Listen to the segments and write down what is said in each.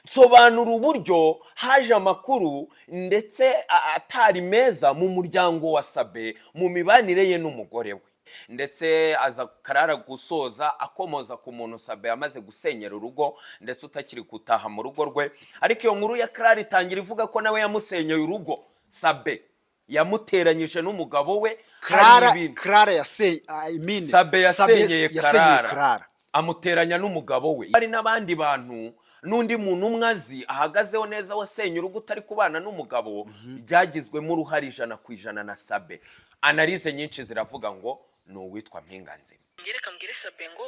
nsobanura uburyo haje amakuru ndetse atari meza mu muryango wa Sabe mu mibanire ye n'umugore we, ndetse aza CLARA gusoza akomoza ku muntu Sabe yamaze gusenyera urugo ndetse utakiri gutaha mu rugo rwe. Ariko iyo nkuru ya CLARA itangira ivuga ko nawe yamusenyeye urugo. Sabe yamuteranyije n'umugabo we. CLARA Sabe yasenyeye CLARA amuteranya n'umugabo we. Hari n'abandi bantu n'undi muntu umwazi ahagazeho neza wasenya urugo utari kubana n'umugabo, byagizwemo uruhare 100% na Sabe. Analize nyinshi ziravuga ngo ni uwitwa Mpinganzima. Ngereka mbwire Sabe ngo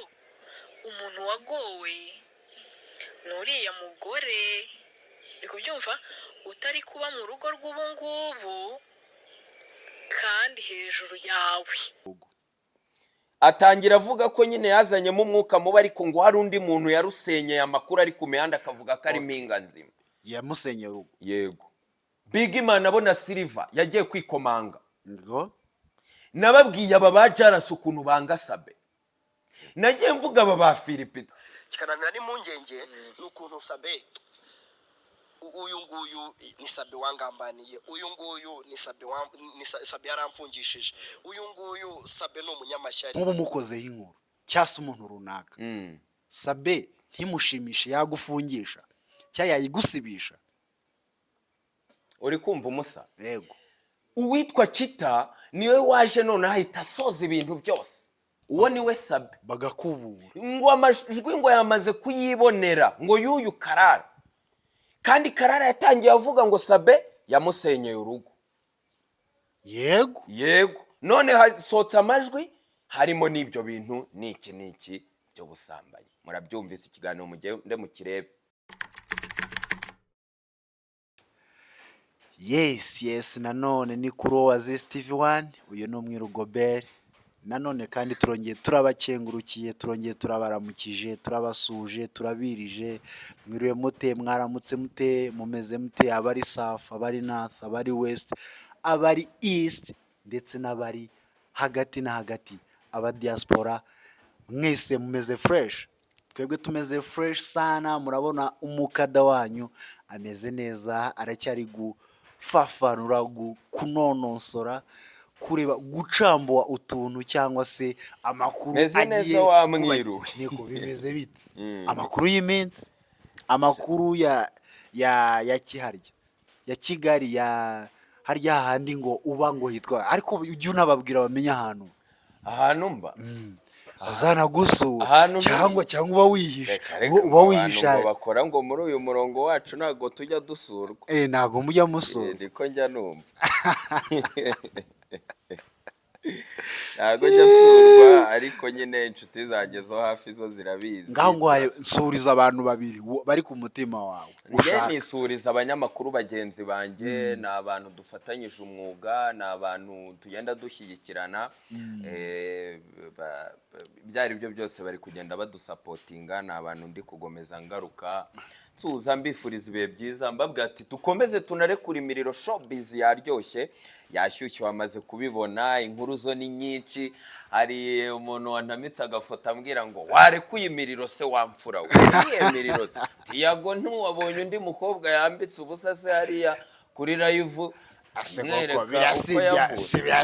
umuntu wagowe nuriya mugore uri kubyumva utari kuba mu rugo rw'ubungubu kandi hejuru yawe. Atangira avuga ko nyine yazanyemo umwuka mubi, ariko ngo hari undi muntu yarusenyeye amakuru ari ku mihanda akavuga ko ari Mpinganzima yamusenyeye urugo. Yego. Big Imana abona Silver yagiye kwikomanga. Nababwiye aba bajarasa ukuntu banga Sabe. Nagiye mvuga aba ba Philipita kikananira ni mungenge n'ukuntu Sabe uyu nguyu ni Sabe wangambaniye, uyu nguyu ni Sabe yaramfungishije, uyu nguyu Sabe no munyamashyari. Mubo mukozeho inkuru cyase umuntu runaka Sabe ntimushimishe yagufungisha cyaya yigusibisha. uri kumva umusa. Yego. Uwitwa Chita niwe waje none ahita asoza ibintu byose. Uwo niwe Sabe Bagakubura ngo amajwi ngo yamaze kuyibonera ngo yuyu CLARA, kandi CLARA yatangiye avuga ngo Sabe yamusenyeye urugo. Yego none hasotse amajwi harimo n'ibyo bintu niki byo busambanyi. Murabyumvise ikiganiro mugende mukirebe. Yes nanone ni kuri wa TV1 uyu no mwirugobere nanone kandi turongeye turabakengurukiye, turongeye turabaramukije, turabasuje, turabirije. Mwiriwe mute, mwaramutse mute, mumeze mute, abari south, abari north, abari west, abari east ndetse n'abari hagati na hagati, aba diaspora mwese mumeze fresh. Twebwe tumeze fresh sana. Murabona umukada wanyu ameze neza, aracyari gufafanura, kunonosora, kureba, gucambwa utuntu cyangwa se amakuru agiye neza wa mwiru. Niko bimeze bite? Amakuru y'iminsi, amakuru ya Kiharya, ya Kigali, ya harya handi ngo uba ngo hitwa, ariko ujye unababwira bamenya ahantu mba azana gusura cyangwa uba wihisha, uba wihisha bakora ngo muri uyu murongo wacu ntago tujya dusurwa. Ntago mujya musura. Ndiko njya numva ntago njya nsurwa, ariko nyine inshuti zanjye zo hafi zo zirabizi. Ngaho ngo nsuriza abantu babiri bari ku mutima wawe. Njye nisuriza abanyamakuru bagenzi banjye, ni abantu dufatanyije umwuga, ni abantu tugenda dushyigikirana, byari byo byose bari kugenda badusapotinga, ni abantu ndi kugomeza ngaruka nsuza mbifuriza ibihe byiza, mbabwira ati dukomeze tunarekura imiriro. Showbiz yaryoshye yashyushye, wamaze kubibona, inkuru zo ni nyinshi. Hari umuntu wantamitse agafoto ambwira ngo warekuye imiriro se wamfura we, niye miriro tiyago ntuwabonye undi mukobwa yambitse ubusa se hariya kuri live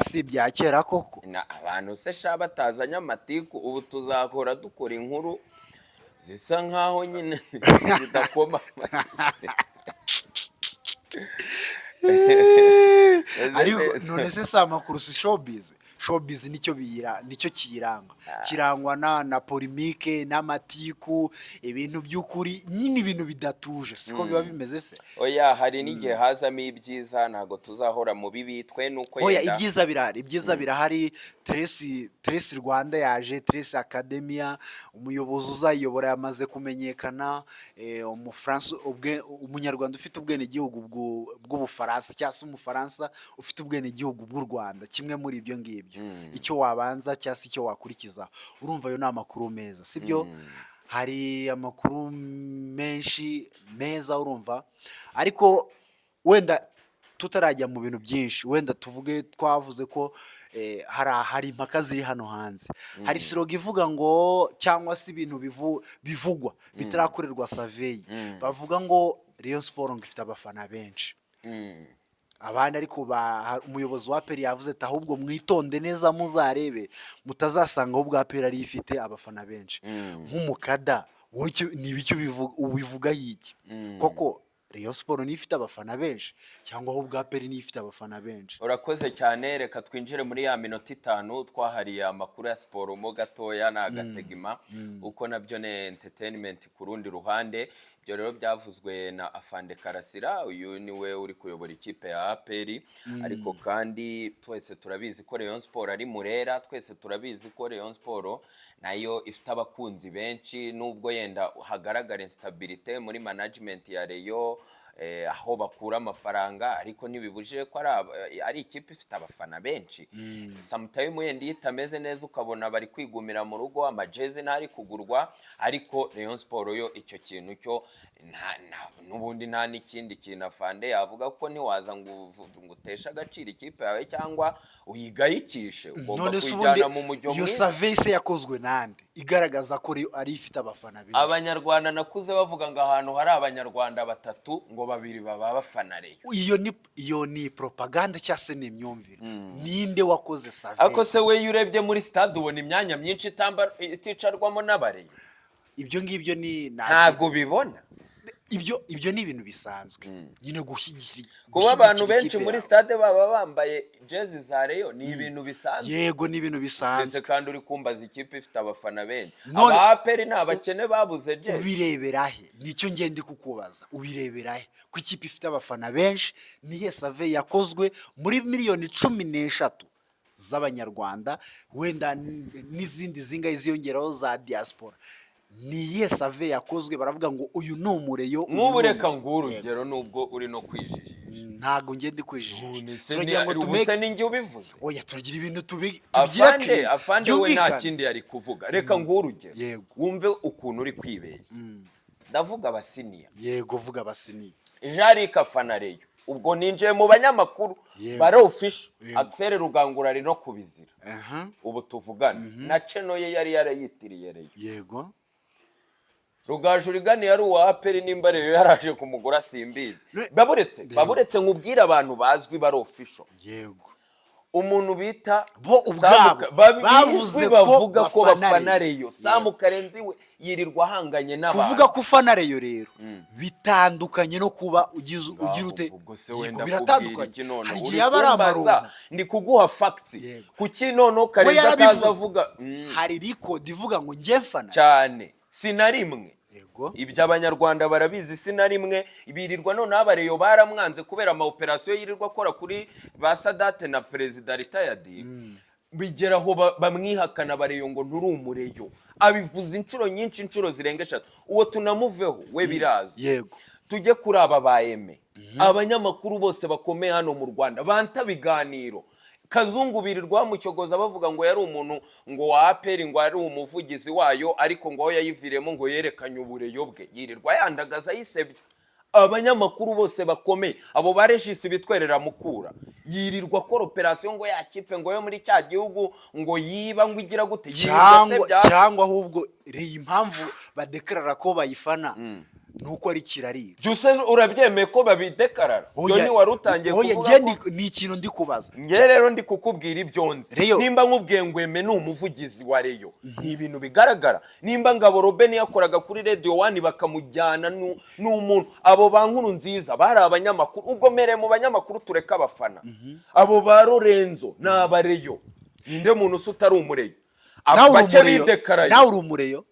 si bya kera koko. Abantu se sha batazanya amatiku, ubu tuzakora dukora inkuru zisa nkaho nyine zidakoma. Ariko none se sa makuru si showbiz. Showbiz nicyo kiranga, kirangwa na polemique n'amatiku, ibintu by'ukuri nyine, ibintu bidatuje. Siko biba bimeze se? Oya, hari n'igihe hazamo ibyiza, ntago tuzahora mu bibi. Twe nuko yenda oya, ibyiza birahari. Trace Rwanda yaje, Trace Academia, umuyobozi uzayobora yamaze kumenyekana, umunyarwanda ufite ubwene gihugu bw'Ubufaransa cyangwa se umufaransa ufite ubwene gihugu bw'u Rwanda, kimwe muri ibyo ngibyo. Icyo wabanza cyangwa se icyo wakurikiza, urumva yo ni amakuru meza, sibyo? Hari amakuru menshi meza, urumva. Ariko wenda tutarajya mu bintu byinshi, wenda tuvuge, twavuze ko hari impaka ziri hano hanze. Hari siroga ivuga ngo cyangwa se ibintu bivugwa bitarakorerwa survey, bavuga ngo Rayon Sport ngo ifite abafana benshi. Abandi ariko umuyobozi wa APR yavuze ati ahubwo mwitonde neza muzarebe mutazasanga ahubwo APR ari ifite abafana benshi. Nk'umukada wowe ni ibiki ubivuga yiki? Koko Rayon Sport ni ifite abafana benshi cyangwa ahubwo APR ni ifite abafana benshi? Urakoze cyane, reka twinjire muri ya minota 5 twahariye amakuru ya siporo mo gatoya n'agasegima uko nabyo ne entertainment ku rundi ruhande. Ibyo rero byavuzwe na Afande Karasira, uyu niwe uri kuyobora ikipe ya APR, ariko kandi twese turabizi ko Rayon Sport ari murera, twese turabizi ko Rayon Sport nayo ifite abakunzi benshi, nubwo yenda hagaragara instability muri management ya Rayon aho bakura amafaranga, ariko ntibibujije ko ari ikipe ifite abafana benshi. Sometimes yenda itameze neza ukabona bari kwigumira mu rugo, amajezi ntari kugurwa, ariko Rayon Sport yo icyo kintu cyo nubundi nta n'ikindi kintu Afande yavuga ko ntiwaza ngo utesha agaciro ikipe yawe cyangwa uyigayikishe, ugomba kujyana mu mujyo mwiza. Iyo survey se yakozwe nande igaragaza ko ari ifite abafana benshi? Abanyarwanda nakuze bavuga ngo ahantu hari abanyarwanda 3 ngo 2 baba bafana Rayon. Iyo ni propaganda cyangwa se ni imyumvire? Ninde wakoze survey? Ako se we urebye muri stade ubona imyanya myinshi iticarwamo n'abareyo? Ibyo ngibyo ni ntago bibona. Ibyo ni ibintu bisanzwe nyine gushyigikira kuba abantu benshi muri stade baba bambaye jezi za Rayon, ni ibintu bisanzwe. Yego, ni ibintu bisanzwe. Ese kandi uri kumbaza ikipe ifite abafana benshi, aba APR n'abakene babuze jezi. Ubireberahe nicyo ngende kukubaza, ubireberahe ku ikipe ifite abafana benshi? Niye survey yakozwe muri miliyoni 13 z'abanyarwanda, wenda n'izindi zingaye ziyongeraho za diaspora. Niye survey yakozwe baravuga ngo uyu ni umureyo? Nk'ubureka ngurugero nubwo uri no kwijijisha. Ntago ngende kwijijisha. Turagira ngo ubuse ninjye ubivuze. Oya, turagira ibintu Afande we nta kindi yari kuvuga. Reka ngurugero wumve ukuntu uri kwibeshya. Ndavuga abasiniya. Yego, vuga abasiniya. Jari kafana Rayon, ubwo ninjiye mu banyamakuru bare official Axel Rugangura ari no kubizira. Ubu tuvugana na channel ye yari yarayitiriye Rayon. Yego. Rugajurigani yari uwa APR nimba Rayon yaraje kumugura simbizi. Baburetse nkubwira abantu bazwi bare official. Yego. Umuntu bita bo ubwabo bavuga ko bafana Rayon. Samu Karenzi we yirirwa hanganye n'abantu. Kuvuga ko ufana Rayon rero bitandukanye no kuba ugira ute. Biratandukanye. Hari yabarambaza ndi kuguha facts. Kuki nono Karenzi atazavuga hari record ivuga ngo ngiye mfana cyane sinarimwe. Ibyo abanyarwanda barabizi sinarimwe, ibirirwa none abareyo baramwanze kubera ama operation yirirwa akora kuri ba Sadate na President retired. Bigeraho bamwihakana bareyo ngo nturi umureyo, abivuza inshuro nyinshi, inshuro zirenga 3. Uwo tunamuveho we birazo. Yego, tujye kuri aba baeme abanyamakuru bose bakomeye hano mu Rwanda banta biganiro. Kazungu birirwa mucyogoza bavuga ngo yari umuntu ngo wa APR ngo ari umuvugizi wayo, ariko ngo yayiviremo ngo yerekanye ubureyo bwe, yirirwa yandagaza yisebye. Abanyamakuru bose bakomeye abo bareshisi bitwerera mukura, yirirwa ko operation ngo yakipe ngo yo muri cya gihugu ngo yiba ngo igira gute cyangwa ahubwo iri impamvu badekarara ko bayifana nuko ari kirarira. Juse urabyemeye ko babidekarara? Yo ni warutangiye kuvuga ko ni ikintu ndi kubaza. Nge rero ndi kukubwira ibyonze. Nimba nkubwiye ngo eme ni umuvugizi wa Rayon, ni ibintu bigaragara. Nimba Ngabo Robben yakoraga kuri Radio 1 bakamujyana n'umuntu, abo bankuru nziza bari abanyamakuru, ubwo mere mu banyamakuru tureka abafana. Abo ba Lorenzo n'aba Rayon, ninde muntu usutari umureyo? Abace bidekaraye. Nawe uri umureyo?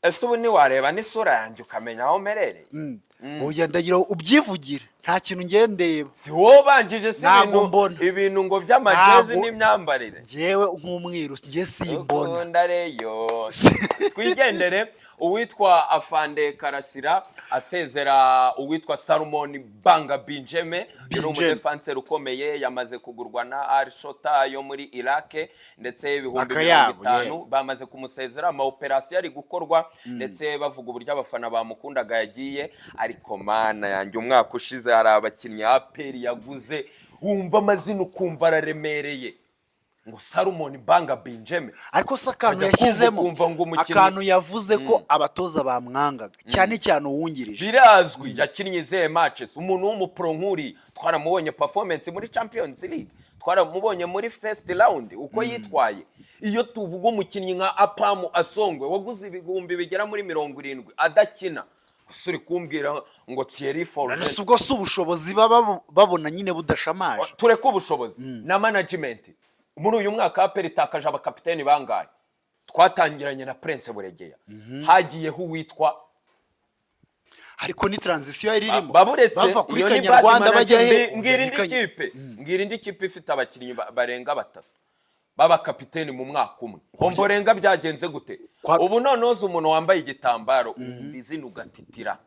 Ese ubu ni wareba n'isura yanjye ukamenya aho merere? Oya, ndagira ubyivugira, nta kintu ngendeba. Si wowe banjije si ibintu ngo by'amajezi n'imyambarire. Jewe nk'umwiru ngiye simbona. Ukunda Rayon. Twigendere. Uwitwa Afande Karasira asezera uwitwa Salomon Banga Benjamin, yari umudefenseur ukomeye, yamaze kugurwa na Al Shota yo muri Iraq, ndetse ibihumbi 50 bamaze kumusezera. Ama operation ari gukorwa, ndetse bavuga uburyo abafana bamukundaga yagiye. Ariko mana yanjye umwaka ushize hari abakinnyi APR yaguze wumva amazina ukumva araremereye. ngo Salomon Banga Benjamin, ariko se akantu Ajya kumva yashyizemo ukumva ngo umukinnyi- akantu yavuze ko abatoza bamwangaga cyane cyane uwungirije birazwi yakinnye izihe matches. Umuntu w'umupro nk'uri twaramubonye performance muri Champions League, twaramubonye muri first round uko yitwaye. Iyo tuvuga umukinnyi nka Apamu Asongwe waguze ibihumbi bigera muri 70 adakina, usuri kumbwira ngo Thierry Forget, nese ubwo si ubushobozi babona nyine budashamaje. tureke ubushobozi na management. Muri uyu mwaka APR itakaje abakapiteni bangaye, twatangiranye na Prince Buregeya, hagiyeho uwitwa ariko ni transition yari irimo baburetse bava kuri iyo ni Kanyarwanda bad bajya manager. Mbwira indi kipe ifite abakinnyi barenga 3 baba kapiteni mu mwaka umwe. Omborenga byagenze gute? Ubu nonoze umuntu wambaye igitambaro izina ugatitira,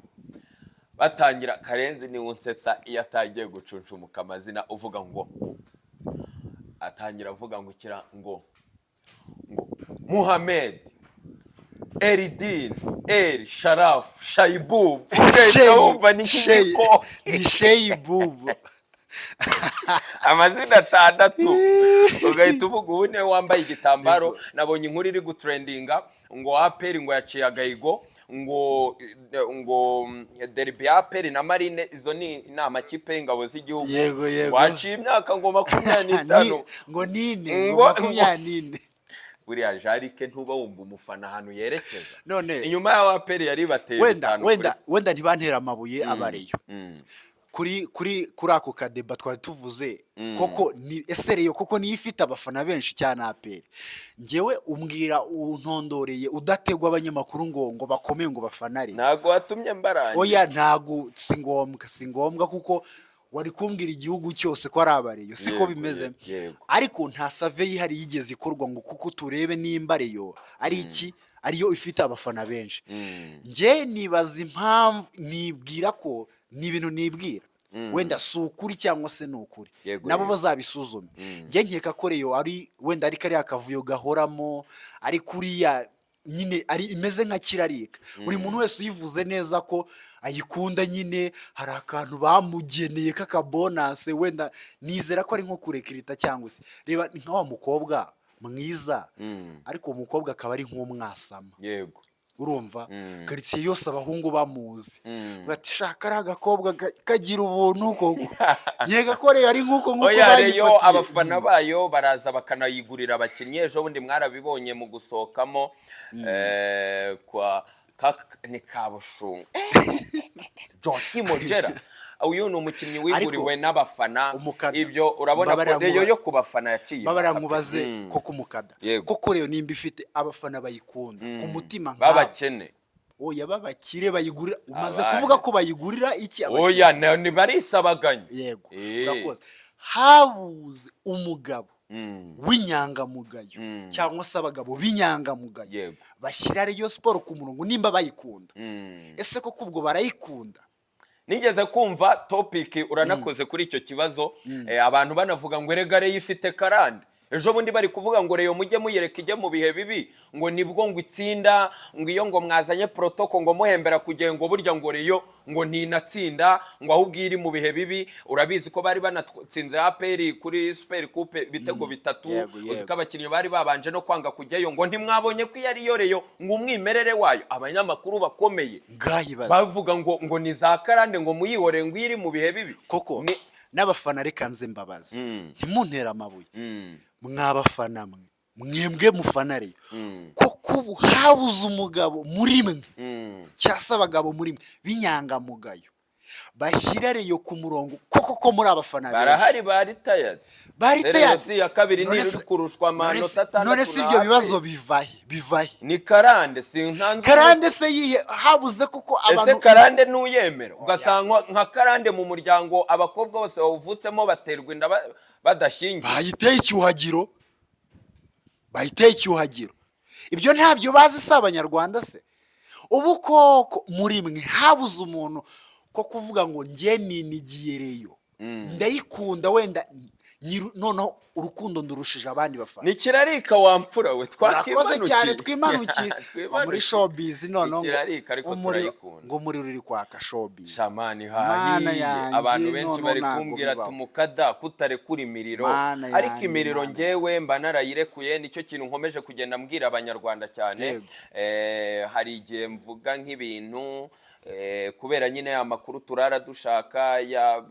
batangira Karenzi ni unsetsa iyo atagiye gucuncumuka amazina uvuga ngo atangira avuga ngo kira ngo Muhammad Eridin El Sharaf Shaibub ni Sheibubu amazina 6 ugahita uvuga ubu niwe wambaye igitambaro. Nabonye inkuru iri gutrendinga ngo APR ngo yaciye agahigo ngo derby APR na Marine, izo ni amakipe y'ingabo z'igihugu, waciye imyaka ngo 25 ngo nine ngo 24. buriya Jarike ntuba wumva umufana ahantu yerekeza. None inyuma ya APR yari bateye wenda ntibantera amabuye abareyo kuri ako kadeba twari tuvuze koko ni esereyo koko niyo ifite abafana benshi cyane APR. Ngewe umbwira untondoreye udategwa abanyamakuru ngo bakomeye ngo bafanare, ntago watumye mbaranye. Oya ntago si ngombwa kuko wari kumbwira igihugu cyose ko ari abareyo siko bimeze. Ariko nta save yihari yigeze ikorwa ngo kuko turebe nimba reyo ari iki ariyo ifite abafana benshi. Nge nibaza impamvu, nibwira ko ni ibintu nibwira wenda si ukuri cyangwa se ni ukuri, nabo bazabisuzume. Nge nkeka ko reyo ari wenda ari kariya kavuyo gahoramo, ari kuriya nyine ari imeze nka kirarika. Buri muntu wese uyivuze neza ko ayikunda nyine hari akantu bamugeneye k'akabonase, wenda nizera ko ari nko kurekirita cyangwa se reba nka wa mukobwa mwiza ariko umukobwa akaba ari nk'umwasama. Yego, urumva quartier yose abahungu bamuzi bati shaka ari agakobwa kagira ubuntu koko yega kore ari nkuko bayiyo. Abafana bayo baraza bakanayigurira abakinnyi. Ejo bundi mwarabibonye mu gusohokamo kwa ni Kabushungu Joachim Ojera. Uyu ni umukinnyi wiguriwe n'abafana. Ibyo urabona ko reyo yo kubafana yaciye. Babarankubaze koko umukada koko reyo nimba ifite abafana bayikunda ku mutima babakene. Oya babakire bayigurira. Umaze kuvuga ko bayigurira iki abakire? Oya ni barisabaganye. Yego urakoze. Habuze umugabo w'inyangamugayo cyangwa se abagabo b'inyangamugayo bashyira Rayon Sport ku murongo nimba bayikunda. Ese koko ubwo barayikunda? Nigeze kumva topic uranakoze kuri icyo kibazo, abantu banavuga ngo eregare yifite karande. Ejo bundi bari kuvuga ngo reyo mujye muyereka ijye mu bihe bibi, ngo nibwo ngo itsinda, ngo iyo ngo mwazanye protocol ngo muhembera kugira ngo burya ngo reyo ngo ntinatsinda, ngo ahubwo iri mu bihe bibi. Urabizi ko bari banatsinze APR kuri Super Coupe bitego 3, uzika abakinnyi bari babanje no kwanga kujyayo, ngo ntimwabonye ko yari yo reyo ngo umwimerere wayo. Abanyamakuru bakomeye bavuga ngo ni za karande ngo muyihore ngo iri mu bihe bibi. Koko n'abafana reka nze mbabazi ntimuntera amabuye mwabafana mwebwe mufana reyo koko ubu habuze umugabo muri mwe cyasa abagabo muri mwe b'inyangamugayo bashyira reyo ku murongo koko ko muri abafana benshi barahari baritayad si ya kabiri ni kurushwa amanota 6. None si ibyo bibazo bivahe ni karande si ntanze karande se yihe habuze kuko abantu. Ese karande nuyemera ugasanga nka karande mu muryango abakobwa bose bavutsemo baterwa inda badashingiye, bayiteye icyuhagiro. Ibyo ntabyo bazi se abanyarwanda se. Ubu koko muri mwe habuze umuntu ko kuvuga ngo nge ninigiye reyo ndayikunda wenda noneho urukundo ndurushije abandi bafana. ni kirarika wamfura we Twakoze cyane twimanukire twimanukire muri showbiz noneho kirarika ariko turayikunda ngo muri ruri kwaka showbiz. shamani Mana hahiye yanjye, abantu benshi noneho bari ntabwo kumbwira bibaho. tumukada kutarekura imiriro Mana ariko yanjye, imiriro Mana. ngewe mba narayirekuye nicyo kintu nkomeje kugenda mbwira abanyarwanda cyane. Yego. Hari igihe mvuga nk'ibintu kubera nyine amakuru turara dushaka ya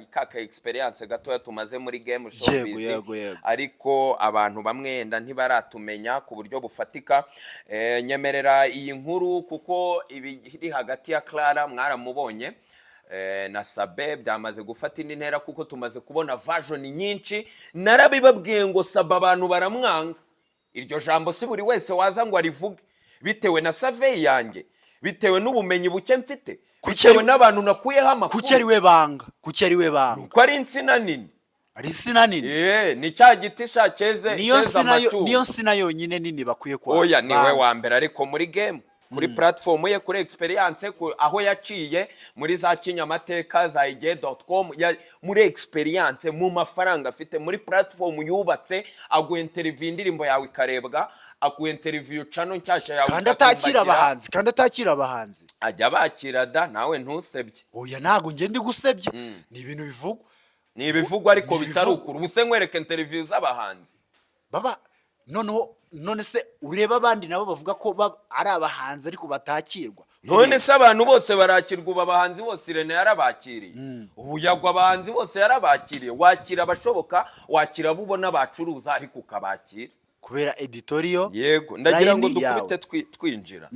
ikaka experience gatoya tumaze muri game showbiz. Yego. Ariko abantu bamwe yenda ntibaratumenya ku buryo bufatika. Nyemerera iyi nkuru kuko iri hagati ya CLARA mwaramubonye na Sabe byamaze gufata indi ntera kuko tumaze kubona version nyinshi. Narabibabwiye ngo Sabe abantu baramwanga, iryo jambo si buri wese waza ngo arivuge, bitewe na survey yanjye, bitewe n'ubumenyi buke mfite, bitewe n'abantu nakuyeho amakuru. Kuki ari we banga? Uko ari insina nini. Ari insina nini? Ni cya giti sha cyeze amacumu. Niyo nsina yonyine nini bakwiye kwa. Oya niwe wa mbere ariko muri game, kuri platform ye, kuri experience, aho yaciye muri za kinyamateka za igihe.com, muri experience, mu mafaranga afite, muri platform yubatse, agu interview indirimbo yawe ikarebwa, aku interview channel nshyashya yawe kandi atakira abahanzi ajya bakira da, nawe ntusebye. Oya ntago nge ndi gusebye, ni ibintu bivugwa, ni ibivugwa ariko bitarukura. Ubuse nkwereke interview z'abahanzi baba none se ureba abandi nabo bavuga ko ari abahanzi ariko batakirwa. None se abantu bose barakirwa, abahanzi bose Irene yarabakiriye, ubu yagwa abahanzi bose yarabakiriye. Wakira abashoboka, wakira bubona bacuruza ariko ukabakira kubera editorial. Yego, ndagira ngo dukubite twinjira.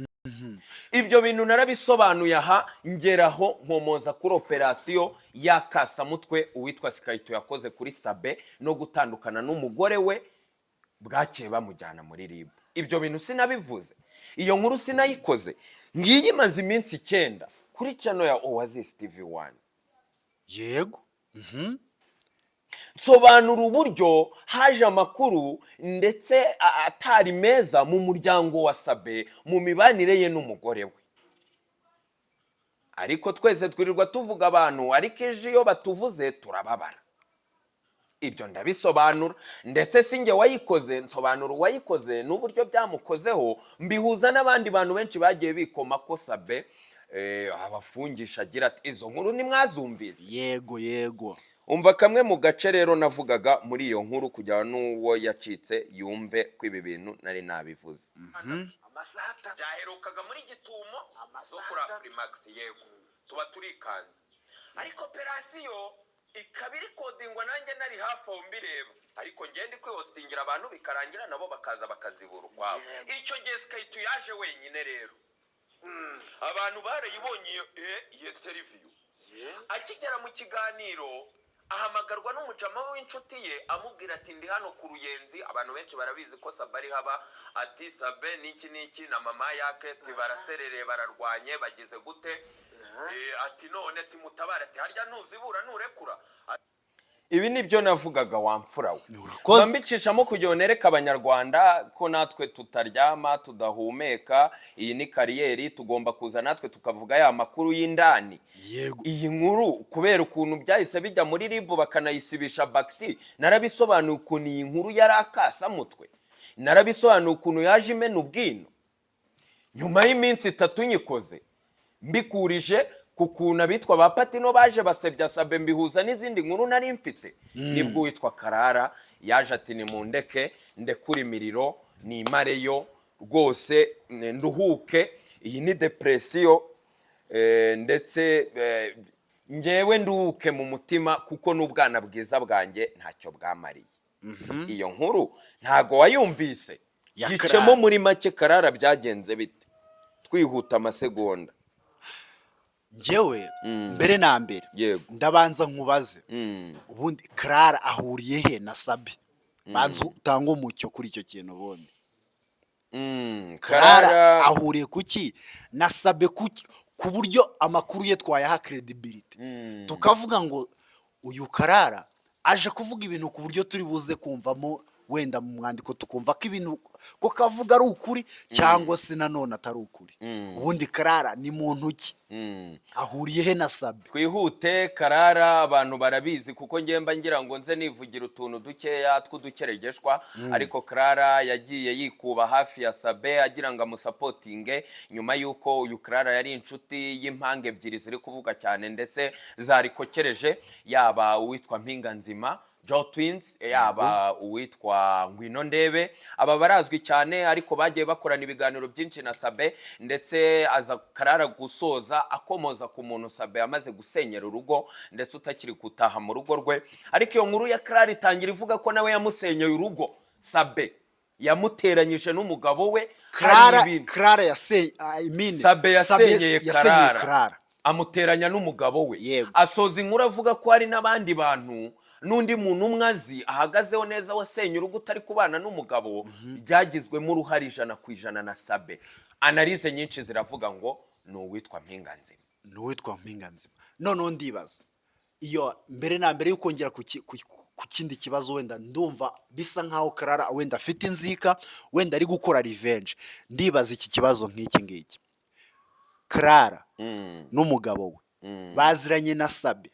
Ibyo bintu narabisobanuye aha, ngeraho nkomoza kuri operasiyo yakasa mutwe uwitwa Sikayito yakoze kuri Sabe no gutandukana n'umugore we bwakeye bamujyana muri RIB. Ibyo bintu sinabivuze, iyo nkuru sinayikoze, ngiyi imaze iminsi 9 kuri channel ya Oasis TV1. Yego. Sobanura uburyo haje amakuru ndetse atari meza mu muryango wa Sabe, mu mibanire ye n'umugore we. Ariko twese twirirwa tuvuga abantu, ariko ejo iyo batuvuze turababara. Ibyo ndabisobanura, ndetse singe wayikoze, nsobanura uwayikoze n'uburyo byamukozeho, mbihuza n'abandi bantu benshi bagiye bikoma ko Sabe abafungisha agira ati izo nkuru nimwazumvise. Yego. Umva kamwe mu gace rero navugaga muri iyo nkuru kugira n'uwo yacitse yumve ko ibi bintu nari nabivuze. Amasata byaherukaga muri Gitumo zo kuri Afrimax. Yego, tuba turikanze, ariko operasiyo ikabiri kodingwa nanjye nari hafi aho mbireba, ariko ngende kwihostingira abantu bikarangira nabo bakaza bakazibura ukwabo. Icyo gihe Sikayito yaje wenyine rero, abantu barayibonye iyo televiziyo. Akigera mu kiganiro ahamagarwa n'umujama w'inshuti ye amubwira ati ndi hano ku Ruyenzi. Abantu benshi barabizi ko Sabe ari haba, ati Sabe niki na mama yake baraserereye bararwanye bagize gute, ati none timutabara, ati harya ntuzibura nurekura. Ibi nibyo navugaga wamfura we, mbicishamo kugira nereka abanyarwanda ko natwe tutaryama tudahumeka. Iyi ni kariyeri, tugomba kuza natwe tukavuga ya makuru y'indani. Yego. Iyi nkuru kubera ukuntu byahise bijya muri RIB bakanayisibisha bakti, narabisobanuye ukuntu iyi nkuru yari akasa mutwe, narabisobanuye ukuntu yaje imena ubwino. Nyuma y'iminsi 3 nyikoze, mbikurije kukuntu abitwa ba Patino baje basebya Sabe, mbihuza n'izindi nkuru nari mfite. Nibwo witwa CLARA yaje ati ni mundeke ndekura imiriro nimareyo rwose nduhuke, iyi ni depression, ndetse ngewe nduhuke mu mutima kuko n'ubwana bwiza bwanjye ntacyo bwamariye. Iyo nkuru ntago wayumvise, gicemo muri make CLARA byagenze bite, twihuta amasegonda. Ngewe mbere na mbere ndabanza nkubaze, ubundi CLARA ahuriye he na Sabe? Banza utango mucyo kuri icyo kintu ubundi. CLARA ahuriye kuki na Sabe ku buryo amakuru ye twayaha credibility, tukavuga ngo uyu CLARA aje kuvuga ibintu ku buryo turi buze kumvamo wenda mu mwandiko tukumva ko ibintu ko kavuga ari ukuri cyangwa se nanone atari ukuri. Ubundi CLARA ni muntu ki? ahuriye he na Sabe? twihute Karara abantu barabizi kuko ngemba ngira ngo nze nivugira utuntu dukeya tw'udukeregeshwa ariko Clara yagiye yikuba hafi ya Sabe agira ngo amusapotinge nyuma yuko uyu Clara yari inshuti y'impange ebyiri ziri kuvuga cyane ndetse zarikokereje yaba uwitwa Mpinga Nzima Joe Twins yaba uwitwa Ngwino Ndebe aba barazwi cyane ariko bagiye bakorana ibiganiro byinshi na Sabe ndetse aza Karara gusoza akomoza ku muntu Sabe amaze gusenyera urugo ndetse utakiri gutaha mu rugo rwe ariko iyo nkuru ya Karara itangira ivuga ko nawe yamusenyeye urugo Sabe yamuteranyije n'umugabo we Clara Sabe yasenyeye Karara amuteranya n'umugabo we asoza inkuru avuga ko hari n'abandi bantu nundi muntu umwazi ahagazeho neza wasenye urugo utari kubana n'umugabo byagizwemo uruhare 100% na Sabe analize nyinshi ziravuga ngo no witwa Mpinga Nzima none ndibaza iyo mbere na mbere y'ukongera ku kindi kibazo wenda ndumva bisa nkaho Clara wenda afite inzika wenda ari gukora revenge ndibaza iki kibazo nk'iki ngiki Clara n'umugabo we baziranye na Sabe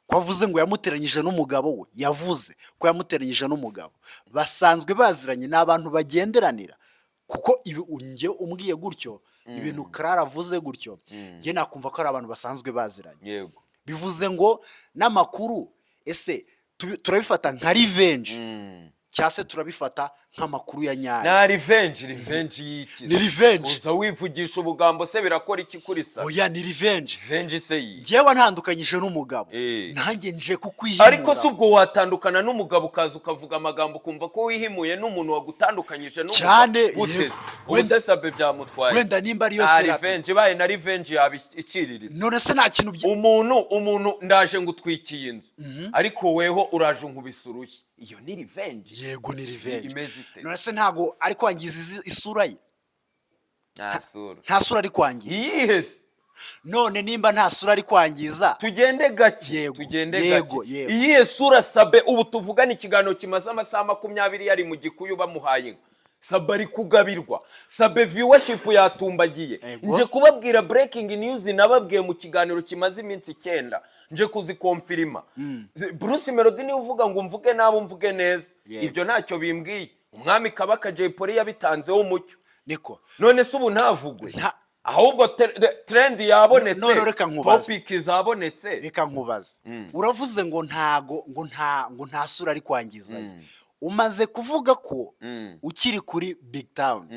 kwavuze ngo yamuteranyije n'umugabo we yavuze ko yamuteranyije n'umugabo basanzwe baziranye n'abantu bagenderanira kuko ibi unge umbwiye gutyo ibintu Clara avuze gutyo nge nakumva ko ari abantu basanzwe baziranye yego bivuze ngo n'amakuru ese turabifata nka revenge cyase turabifata nk'amakuru ya nyayo na revenge y'iki ni revenge uza wivugisha ubugambo se birakora iki kuri Sabe oya ni revenge se yi ngewe ntandukanyije n'umugabo nanjye nje kukwihimura ariko se ubwo watandukana n'umugabo ukaza ukavuga amagambo kumva ko wihimuye n'umuntu wagutandukanyije n'umugabo cyane wenda Sabe byamutwaye wenda nimba ari yo revenge baye na revenge yabiciriritse none se nta kintu umuntu ndaje ngutwikiye inzu ariko weho uraje nkubisuruye iyo ni revenge yego ni revenge imeze ite none se ntago ari kwangiza isura ye nta sura ari kwangiza yihese none nimba nta sura ari kwangiza tugende gake iyihe sura Sabe ubu tuvugana ikiganiro kimaze amasaha 20 yari mu gikuyu bamuhaye inka Sabe ari kugabirwa Sabe viewership yatumbagiye nje kubabwira breaking news nababwiye mu kiganiro kimaze iminsi 9 nje kuzikonfirima Bruce Melody ni uvuga ngo mvuge nabo mvuge neza ibyo ntacyo bimbwiye umwami Kabaka Jay Polly yabitanzeho umucyo niko none se ubu ntavugwe ahubwo trend yabonetse topic zabonetse reka nkubaza uravuze ngo nta sura ari kwangiza umaze kuvuga ko ukiri kuri Big Town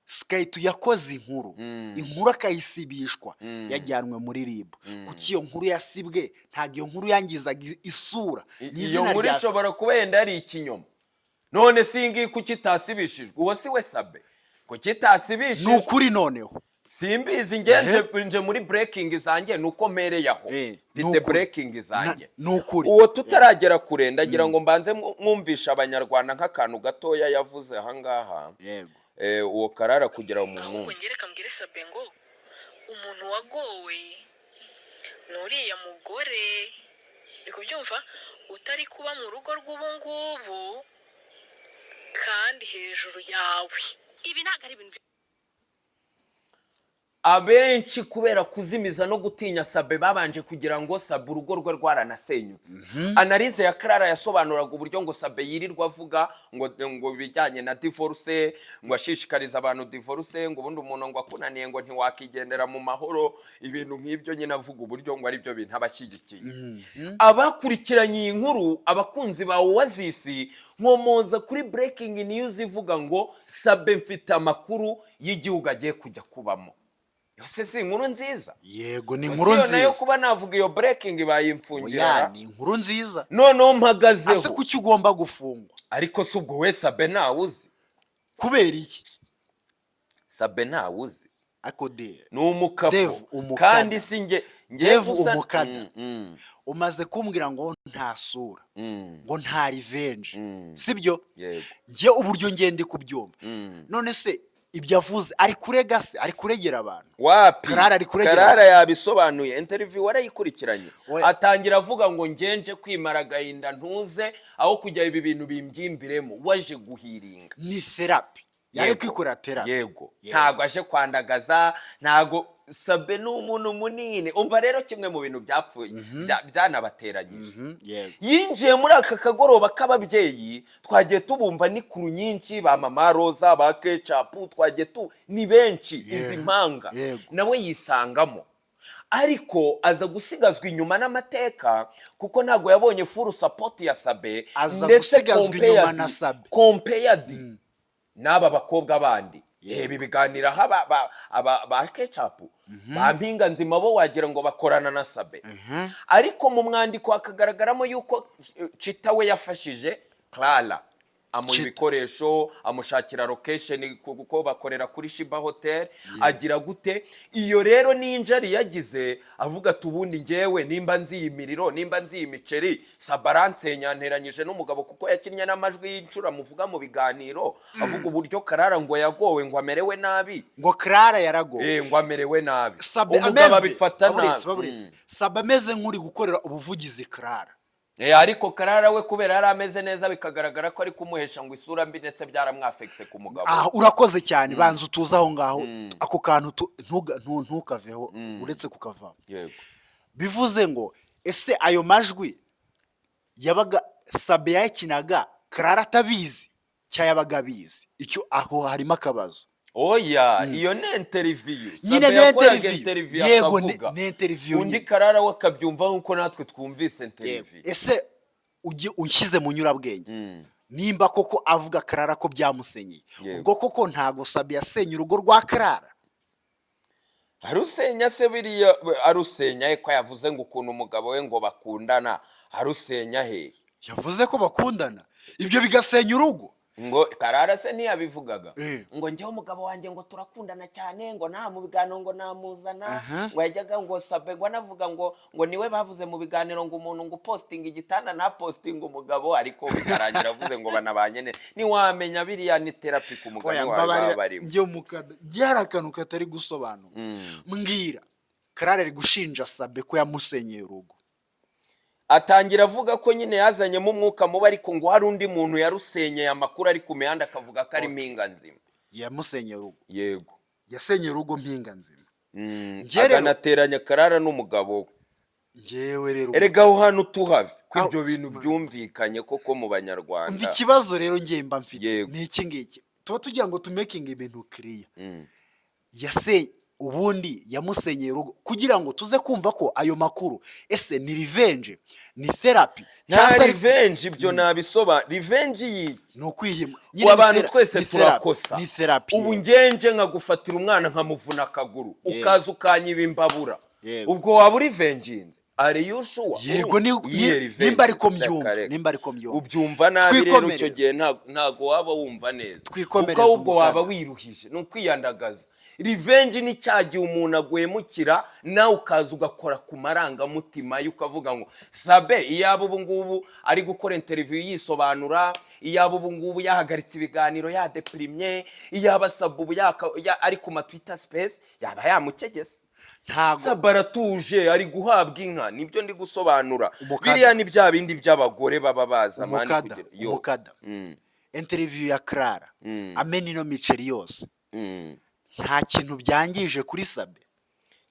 Skate yakoze inkuru akayisibishwa yajyanwe muri RIB kuki iyo nkuru yasibwe ntago iyo nkuru yangizaga isura iyo nkuru ishobora kuba yenda ari ikinyoma none singi kuki tasibishijwe uwo si we Sabe kuki tasibishijwe n'ukuri noneho simbizi nje muri breaking zanjye nuko mpereyaho mfite breaking zanjye uwo tutaragera kure ndagira ngo mbanze mwumvisha abanyarwanda nk'akantu gatoya yavuze ahangaha uwo Karara kugira umuntu ahubwo ngereka mbwire Sabe ngo umuntu wagowe nuriya mugore uri kubyumva utari kuba mu rugo rw'ubungubu kandi hejuru yawe ibi ntago ari ibintu abenshi kubera kuzimiza no gutinya Sabe babanje kugira ngo Sabe urugo rwe rwaranasenyutse analize ya Clara yasobanuraga uburyo ngo Sabe yirirwa avuga ngo bijyanye na divorce ngo ashishikariza abantu divorce ngo ubundi umuntu ngo akunaniye ngo ntiwakigendera mu mahoro ibintu nk'ibyo nyine avuga uburyo ngo ari byo bintu abashyigikiye abakurikiranye iyi nkuru abakunzi ba Oasis nkomoza kuri breaking news ivuga ngo Sabe mfite amakuru y'igihugu agiye kujya kubamo yose si inkuru nziza yego ni inkuru nziza nayo kuba navuga iyo breaking bayimfungira ni inkuru nziza none mpagazeho ase kuki ugomba gufungwa ariko se ubwo we Sabe ntawuzi kubera iki Sabe ntawuzi ako de ni umukapo kandi si nge umukada umaze kumbwira ngo nta sura ngo nta revenge sibyo nge uburyo ngende kubyumva none se ibyo avuze ari kurega se ari kuregera abantu wapi Karara yabisobanuye interview warayikurikiranye atangira avuga ngo ngenje kwimara gahinda ntuze aho kujya ibi bintu bimbyimbiremo waje guhiringa ni therapy yari kwikorera terapi. Yego ntago aje kwandagaza, ntago Sabe ni umuntu munini. Umva rero kimwe mu bintu byapfuye byanabateranyije, yinjiye muri aka kagoroba k'ababyeyi, twagiye tubumva ni kuru nyinshi, ba mama Roza, ba Ketchup, twagiye ni benshi izi mpanga, nawe yisangamo, ariko aza gusigazwa inyuma n'amateka kuko ntago yabonye full support ya Sabe, ndetse compared n'aba bakobwa bandi. Ibi biganira ba Ketchup ba mpinga nzima bo wagira ngo bakorana na Sabe, ariko mu mwandiko hakagaragaramo yuko Chita we yafashije CLARA, amuha ibikoresho, amushakira location kuko bakorera kuri Shiba Hotel, agira gute. Iyo rero ni injari yagize, avuga ati ubundi ngewe nimba nziye imiriro, nimba nziye imiceri, Sabaranse nyanteranyije n'umugabo kuko yakinnye n'amajwi y'incura muvuga mu biganiro, avuga uburyo CLARA ngo yagowe, ngo amerewe nabi, ngo CLARA yaragowe, ngo amerewe nabi, umugabo abifata nabi. Sabe ameze nk'uri gukorera ubuvugizi CLARA. Ariko CLARA we kubera yari ameze neza, bikagaragara ko ari kumuhesha ngo isura mbi, ndetse byaramwafekse ku mugabo. Urakoze cyane, banza utuza aho ngaho, ako kantu ntukaveho, uretse kukava. Bivuze ngo ese ayo majwi yabaga Sabe yakinaga CLARA atabizi cyangwa yabaga abizi? Icyo aho harimo akabazo. Oya, iyo ni interview. Nyine ni interview. Yego ni interview. Undi CLARA we akabyumva nkuko natwe twumvise interview. Ese ushyize mu nyurabwenge, nimba koko avuga CLARA ko byamusenyeye, ubwo koko ntago Sabe yasenye urugo rwa CLARA? Arusenya se biriya arusenya ko yavuze ngo ukuntu umugabo we ngo bakundana, arusenya he? Yavuze ko bakundana, ibyo bigasenya urugo. Ngo CLARA se ntiyabivugaga ngo njyewe umugabo wanjye ngo turakundana cyane, ngo nta mu biganiro ngo namuzana, ngo yajyaga ngo Sabe ngo anavuga ngo niwe bavuze mu biganiro ngo umuntu ngo posting igitanda na posting umugabo, ariko bikarangira avuze ngo banabanye ne. Niwamenya biriya ni therapy ku mugabo wawe barimo. Njye mukada byarakantu katari gusobanura. Mbwira CLARA ari gushinja Sabe ko yamusenyeye urugo, atangira avuga ko nyine yazanyemo umwuka mubi, ariko ngo hari undi muntu yarusenyeye, amakuru ari ku mihanda akavuga ko ari mpinga nzima yamusenyeye urugo. Yego, yasenyeye urugo mpinga nzima. Aganateranya CLARA n'umugabo we. Ngewe rero erega aho hantu tuhave ko ibyo bintu byumvikanye koko mu Banyarwanda. Umva ikibazo rero ngiye mba mfite ni iki ngiki, tuba tugira ngo tumaking ibintu clear. Ubundi yamusenyeye urugo kugira ngo tuze kumva ko ayo makuru ese ni revenge, ni therapy cyangwa revenge. Ibyo nabisoba revenge yiki no kwihima abantu twese turakosa. Ni therapy. Ubu ngenje nkagufatira umwana nkamuvuna akaguru, ukaza ukanyiba imbabura, ubwo waba revenginze? Are you sure? Yego nimba ariko mbyumva, ubyumva nabi rero icyo gihe ntago waba wumva neza, kuko ubwo waba wiruhije, no kwiyandagaza. Revenge ni cyagiye umuntu agwemukira nawe ukaza ugakora ku marangamutima ukavuga ngo Sabe iyabo ubu ngubu ari gukora interview yisobanura, iyabo ubu ngubu yahagaritse ibiganiro ya deprimye, iyaba Sabe ubu ari ku ma Twitter space yaba yamukegese. Sabe aratuje ari guhabwa inka, nibyo ndi gusobanura. Biriya ni bya bindi by'abagore baba baza mani kugira umukada. Interview ya CLARA ameni no miceri yose nta kintu byangije kuri Sabe.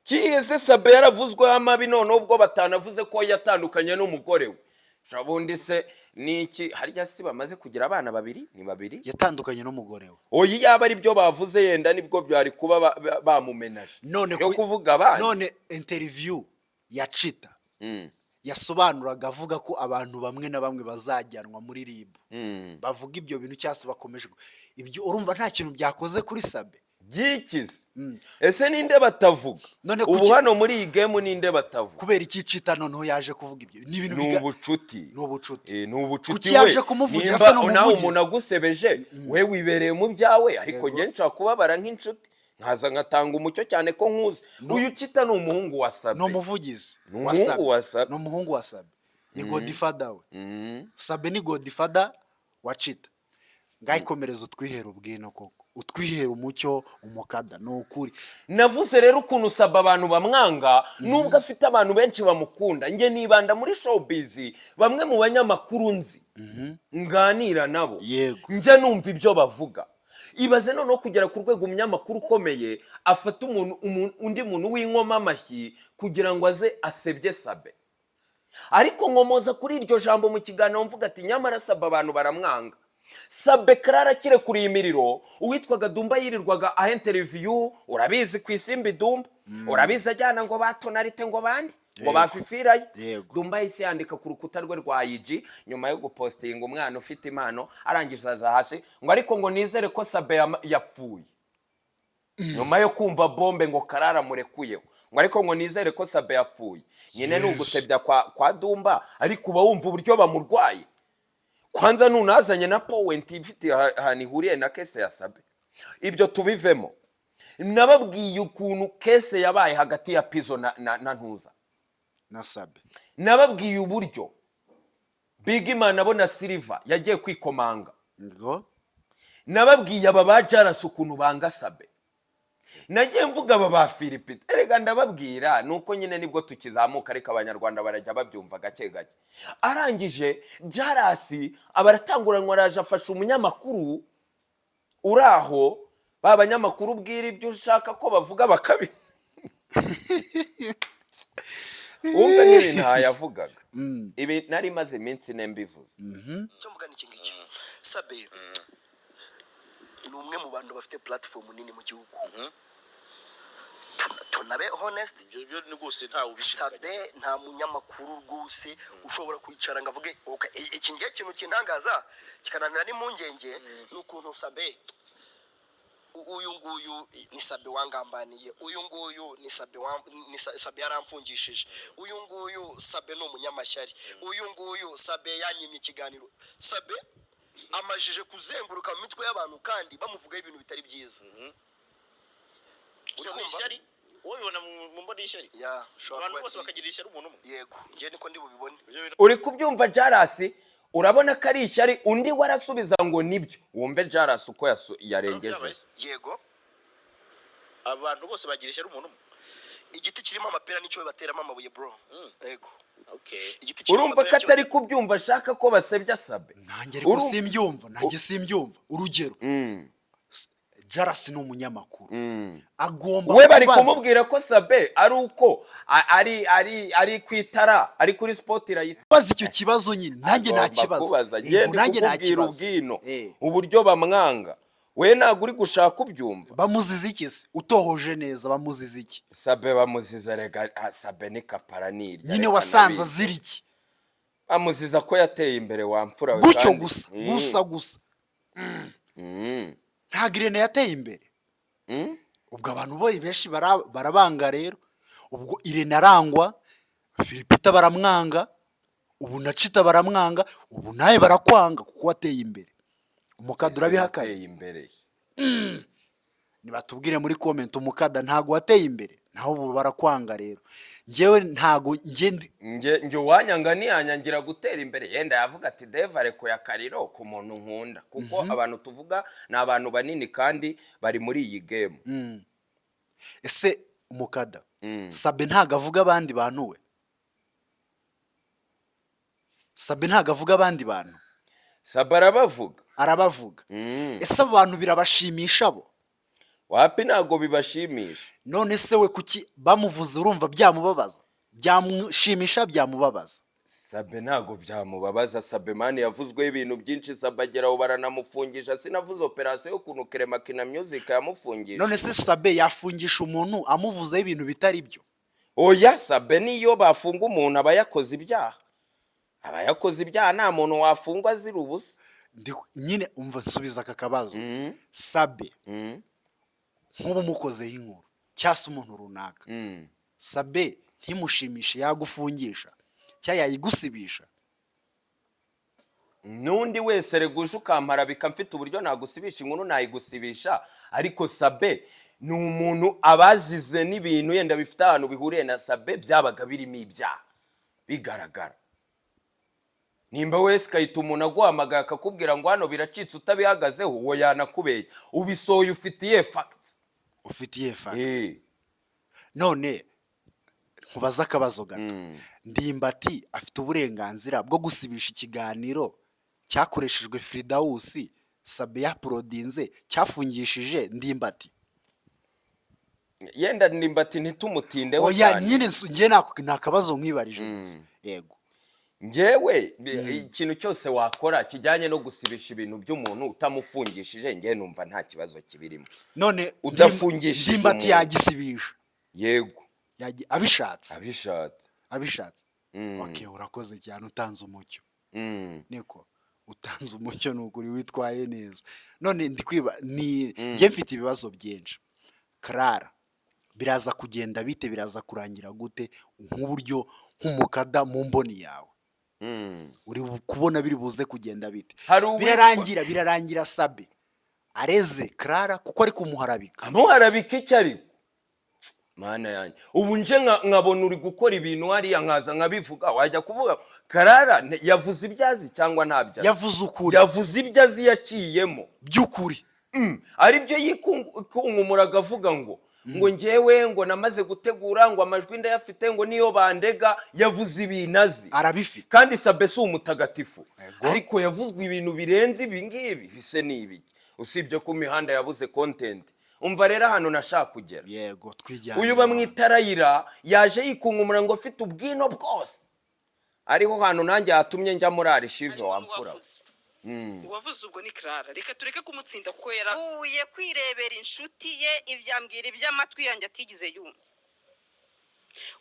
Kiyese Sabe yaravuzwe amabi, none ubwo batanavuze ko yatandukanye n'umugore we. Shabundi se niki harya si bamaze kugira abana babiri? Ni babiri yatandukanye n'umugore we. Oyi yaba ari byo bavuze, yenda nibwo byari kuba bamumenaje. Yo kuvuga abana. None interview ya Chita yasobanuraga avuga ko abantu bamwe na bamwe bazajyanwa muri RIB. Bavuga ibyo bintu cyase bakomeje ibyo, urumva nta kintu byakoze kuri Sabe. Gikize. Ese ninde batavuga? Ubu hano muri iyi game ninde batavuga? Kubera iki Chita noneho yaje kuvuga ibyo? Ni ibintu n'ubucuti. N'ubucuti yaje kumuvugira se no nawe umuntu agusebeje, we wibereye mu byawe, ariko nge nshaka kubabara nk'inshuti. Nkaza ngatanga umucyo cyane ko nkuzi. Uyu Chita ni umuhungu wa Sabe. No muvugizi. No umuhungu wa Sabe. Ni Godfather we. Sabe ni Godfather wa Chita. Ngayikomereza utwihera ubwino koko. Utwihera umucyo umukada no ukuri. Navuze rero ukuntu Sabe abantu bamwanga, nubwo afite abantu benshi bamukunda. Nge nibanda muri showbiz, bamwe mu banyamakuru nzi nganira nabo, nje numva ibyo bavuga. ibaze noneho kugera ku rwego umunyamakuru ukomeye afata undi muntu w'inkoma amashyi kugira ngo aze asebye Sabe. Ariko nkomoza kuri iryo jambo mu kiganiro mvuga ati nyamara Sabe abantu baramwanga. Sabe CLARA kire kuri imiriro uwitwaga Dumba yirirwaga aha interview, urabizi ku Isimbi Dumba, urabizi ajyana ngo batonarite ngo bandi ngo bafifiraye. Dumba yise yandika ku rukuta rwe rwa IG nyuma yo gupostinga umwana ufite impano arangiza za hasi ngo ariko ngo nizere ko Sabe yapfuye. Nyuma yo kumva bombe ngo CLARA murekuyeho ngo ariko ngo nizere ko Sabe yapfuye. Nyine n'ugusebya kwa Dumba ariko uba wumva uburyo bamurwaye. Kwanza nunazanye na point ifite hani huriye na kese ya Sabe. Ibyo tubivemo. Nababwiye ukuntu kese yabaye hagati ya Pizzo na Ntuza na Sabe. Nababwiye uburyo Big Man abona Silver yagiye kwikomanga. Nababwiye aba bajarasa ukuntu banga Sabe. Nagiye mvuga aba ba Philipite. Erega ndababwira nuko nyine nibwo tukizamuka ariko abanyarwanda barajya babyumva gake gake. Arangije Jarasi abaratanguranywa araje afasha umunyamakuru uraho babanyamakuru bwira ibyo ushaka ko bavuga bakabi. Umva n'ibintu yavugaga. Ibi nari maze iminsi nembivuze. Cyo mvuga n'iki ngiki. Sabe ni umwe mu bantu bafite platform nini mu gihugu. Tunabe honest, ibyo ni gose nta Sabe nta munyamakuru rwose ushobora kwicara ngavuge iki ngiye kintu kintangaza kikananira n'impungenge n'ukuntu Sabe uyu nguyu ni Sabe wangambaniye, uyu nguyu ni Sabe yaramfungishije, uyu nguyu Sabe no munyamashyari, uyu nguyu Sabe yanyimye ikiganiro. Sabe amajije kuzenguruka mu mitwe y'abantu kandi bamuvugaho ibintu bitari byiza. Uri ishyari ubibona mu mboni y'ishyari abantu bose bakagira ishyari umuntu umwe. Yego ngiye niko ndi bubibone. Uri kubyumva Jarasi urabona ko ari ishyari undi warasubiza ngo nibyo. Wumve Jarasi uko yarengeje. Yego abantu bose bagira ishyari umuntu umwe. Igiti kirimo amapera nicyo bateramo amabuye bro. Yego urumva ko atari kubyumva ashaka ko basebya Sabe. Nanjye ariko simbyumva, nanjye simbyumva. Urugero Jarasi ni umunyamakuru agomba we bari kumubwira ko Sabe ari uko ari kwitara ari kuri spotlight. Bazi icyo kibazo nyine nanjye nta kibazo. Nanjye nta kibazo uburyo bamwanga we ntago uri gushaka ubyumva. Bamuziza iki se utohoje neza? Bamuziza iki? Sabe bamuziza rega Sabe ni kaparaniri nyine wasanze ziriki. Bamuziza ko yateye imbere wamfura we gucyo gusa nta Irene yateye imbere. Ubwo abantu boye benshi barabanga rero. Ubwo Irene arangwa, Philipite baramwanga, ubu na Chita baramwanga, ubu naye barakwanga kuko wateye imbere. Umukada urabihakanye imbere. Nibatubwire muri comment umukada ntago wateye imbere. Naho ubu barakwanga rero. Ngewe ntago nge wanyanga niyanyangira gutera imbere. Yenda yavuga ati Devare ko yakariro ku muntu nkunda kuko abantu tuvuga na abantu banini kandi bari muri iyi game. Ese umukada Sabe ntago avuga abandi bantu we? Sabe ntago avuga abandi bantu? Sabe arabavuga. Ese abantu birabashimisha bo? Wapi ntago bibashimisha. None se we kuki bamuvuze urumva byamubabaza? Byamushimisha byamubabaza? Sabe ntago byamubabaza. Sabe mani yavuzwe ibintu byinshi. Sabe ageraho baranamufungisha. Sinavuze operation yo kuntu Clema Kina Music yamufungisha. None se Sabe yafungisha umuntu amuvuze ibintu bitari byo? Oya Sabe niyo bafunga umuntu abayakoze ibyaha. Abayakoze ibyaha nta muntu wafungwa azira ubusa. Nyine umva nsubiza aka kabazo. Sabe nk'ubu mukozeho inkuru cyase umuntu runaka. Sabe ntimushimishe yagufungisha cyangwa yayigusibisha? Nundi wese reguje ukampara bikamfite uburyo nagusibisha inkuru nayigusibisha. Ariko Sabe ni umuntu abazize n'ibintu yenda bifite ahantu bihuriye na Sabe byabaga birimo ibyaha bigaragara. Nimba wese kayita umuntu aguhamagaye akakubwira ngo hano biracitse utabihagazeho uwo yanakubeye ubisoye ufitiye facts. Ufitiye facts. None nkubaza akabazo gato. Ndimbati afite uburenganzira bwo gusibisha ikiganiro cyakoreshejwe Fridausi Sabe yaprodinze cyafungishije Ndimbati. Yenda Ndimbati ntitumutindeho Oya cyane. nyine nge nakabazo nkwibarije gusa. Yego. Ngewe ikintu cyose wakora kijyanye no gusibisha ibintu by'umuntu utamufungishije ngewe numva nta kibazo kibirimo. None udafungishije Ndimbati yagisibisha. Yego. Abishatse. Abishatse. Okay, urakoze cyane utanze umucyo. Niko utanze umucyo n'ukuri witwaye neza. None ndikwiba ni nge mfite ibibazo byinshi. CLARA biraza kugenda bite, biraza kurangira gute nk'uburyo nk'umukada mu mboni yawe? Uri kubona biri buze kugenda bite? Birarangira Sabe areze CLARA kuko ari kumuharabika. Amuharabika icyo ariko mana yanjye ubu nje nkabona uri gukora ibintu hariya nkaza nkabivuga wajya kuvuga CLARA yavuze ibyazi cyangwa ntabyazi? Yavuze ukuri. Yavuze ibyazi yaciyemo by'ukuri. Ari byo yikunkumura agavuga ngo ngewe ngo namaze gutegura ngo amajwi ndayafite ngo niyo bandega. Yavuze ibinazi arabifite kandi Sabe si umutagatifu, ariko yavuzwe ibintu birenze ibi ngibi bise n'ibiki. Usibye ko imihanda yabuze content. Umva rero hano nashaka kugera. Yego twijyana. Uyu bamwitarayira yaje yikunkumura ngo afite ubwino bwose. Ariho hano nanjye yatumye njya muri arishive wamfura. Wavuze ubwo ni CLARA, reka tureke kumutsinda kuko yaravuye kwirebera inshuti ye ibyambwira iby'amatwi yanjye atigize yumva.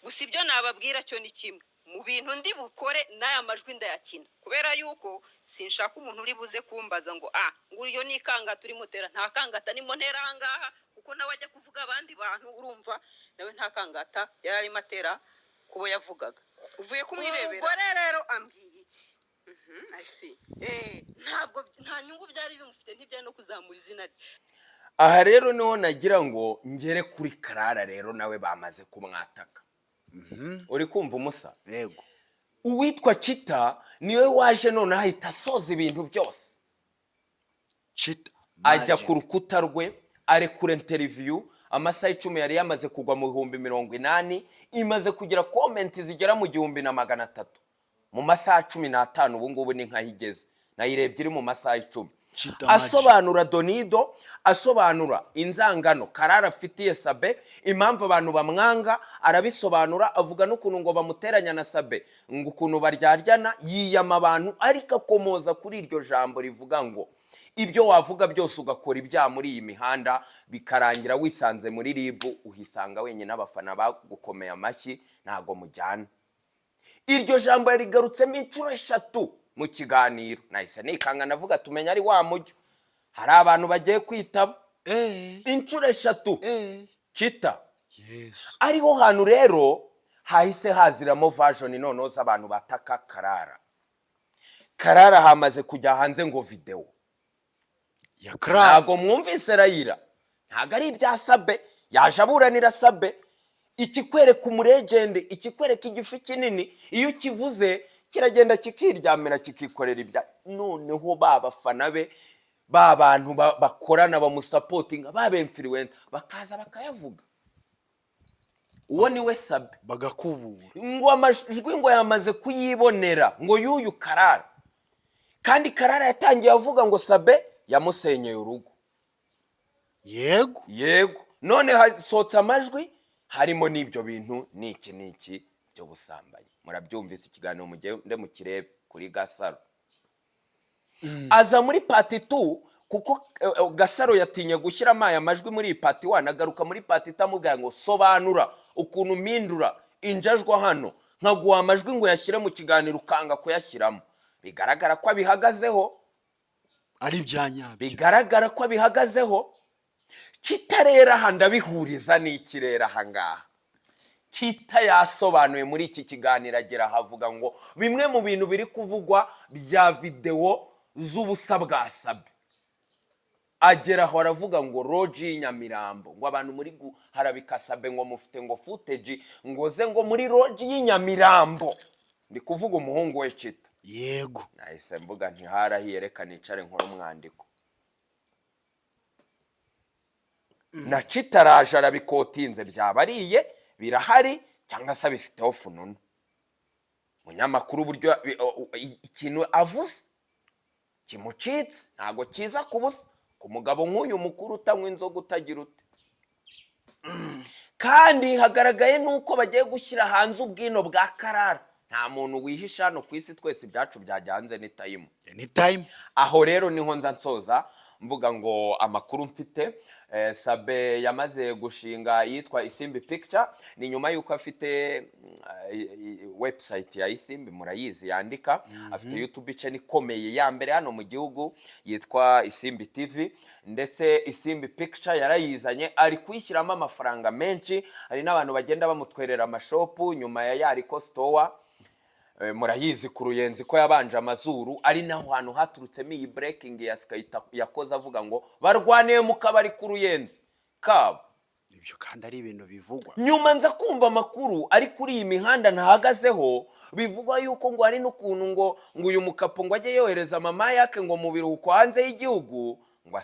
Gusa ibyo nababwira cyo ni kimwe, mu bintu ndi bukore n'aya majwi ndayakina, kubera yuko sinshaka umuntu uri buze kumbaza ngo nguriyo ni ikangata uri mutera. Nta kangata nimo ntera ahangaha kuko nawe ajya kuvuga abandi bantu, urumva nawe nta kangata yari arimo atera kubo yavugaga. Uvuye kumwirebera umugore rero ambwiye iki? Ntabwo nta nyungu byari bimufite, ntibyari no kuzamura izina rye. Aha rero niho nagira ngo ngere kuri CLARA rero nawe bamaze kumwataka. Uri kumva umusa? Yego. Uwitwa Chita niwe waje none ahita asoza ibintu byose. Chita ajya ku rukuta rwe arekura interview amasaha 10 yari yamaze kugwa mu 180 imaze kugira comment zigera mu 1300 mu masaha 15. Ubu ngubu ni nkahigeze nayirebye iri mu masaha 10. Asobanura donido, asobanura inzangano CLARA afitiye Sabe, impamvu abantu bamwanga arabisobanura, avuga n'ukuntu ngo bamuteranya na Sabe ngo ukuntu baryaryana, yiyama abantu ariko akomoza kuri iryo jambo rivuga ngo ibyo wavuga byose ugakora ibyaha muri iyi mihanda bikarangira wisanze muri RIB, uhisanga wenyine abafana bagukomeye amashyi ntago mujyana. Iryo jambo yarigarutsemo inshuro 3 mu kiganiro. Nahise nikanga navuga tumenya ari wa mujyo, hari abantu bagiye kwitaba inshuro 3. Chita ariho hantu rero hahise haziramo version noneho z'abantu bataka CLARA. CLARA hamaze kujya hanze ngo video ya CLARA ntago mwumvise rayira, ntago ari ibya Sabe, yaje aburanira Sabe. Ikikwereka umuregende, ikikwereka igifu kinini, iyo kivuze kiragenda kikiryamira kikikorera ibya. Noneho babafana be babantu bakorana bamusapotinga babemfiriwenda bakaza bakayavuga. Uwo ni we Sabe bagakubura ngo amajwi ngo yamaze kuyibonera ngo yuyu CLARA, kandi CLARA yatangiye avuga ngo Sabe yamusenyeye urugo. Yego none hasotsa amajwi harimo n'ibyo bintu niki byo busambanyi. Murabyumvise ikiganiro mugende mu kirebe kuri Gasaro. Aza muri part 2 kuko Gasaro yatinye gushyira aya majwi muri part 1, agaruka muri part 2 amubwira ngo sobanura ukuntu mpindura injajwa hano nkaguha amajwi ngo yashyire mu kiganiro ukanga kuyashyiramo. Bigaragara ko abihagazeho, ari byanyabyo, bigaragara ko abihagazeho. Kitarera handa bihuriza n'ikirera hangaha. Chita yasobanuye muri iki kiganiro agera havuga ngo bimwe mu bintu biri kuvugwa bya video z'ubusa bwa Sabe. Agera aho aravuga ngo roji nyamirambo ngo abantu muri harabika Sabe ngo mufite ngo footage ngoze ngo muri roji y'Inyamirambo. Ndi kuvuga umuhungu we Chita. Yego. Nahise mvuga ntiharahiye reka nicare nkora umwandiko. Na Chita araje arabikotinze byabariye birahari cyangwa se bifiteho fununu. Munyamakuru buryo ikintu avuze kimucitse ntago kiza ku busa ku mugabo nk'uyu mukuru utanywa inzoga utagira ute. Kandi hagaragaye nuko bagiye gushyira hanze ubwino bwa CLARA. Nta muntu wihisha hano ku isi, twese ibyacu byajyanze ni time. Aho rero niho nza nsoza mvuga ngo amakuru mfite. Sabe yamaze gushinga yitwa Isimbi Picture, ni nyuma yuko afite website ya Isimbi murayizi yandika, afite YouTube channel ikomeye ya mbere hano mu gihugu yitwa Isimbi TV, ndetse Isimbi Picture yarayizanye ari kuyishyiramo amafaranga menshi. Hari n'abantu bagenda bamutwerera amashopu nyuma ya Yariko store. Murayizi ku Ruyenzi ko yabanje amazuru, ari naho hantu haturutsemo iyi breaking yakoze avuga ngo barwaniye mu kabari ku Ruyenzi kabo. Ibyo kandi ari ibintu bivugwa. Nyuma nza kumva amakuru ari kuri iyi mihanda ntahagazeho bivugwa yuko ngo hari n'ukuntu ngo uyu mukapo ngo ajye yohereza mama yake ngo mu biruhuko hanze y'igihugu, ngo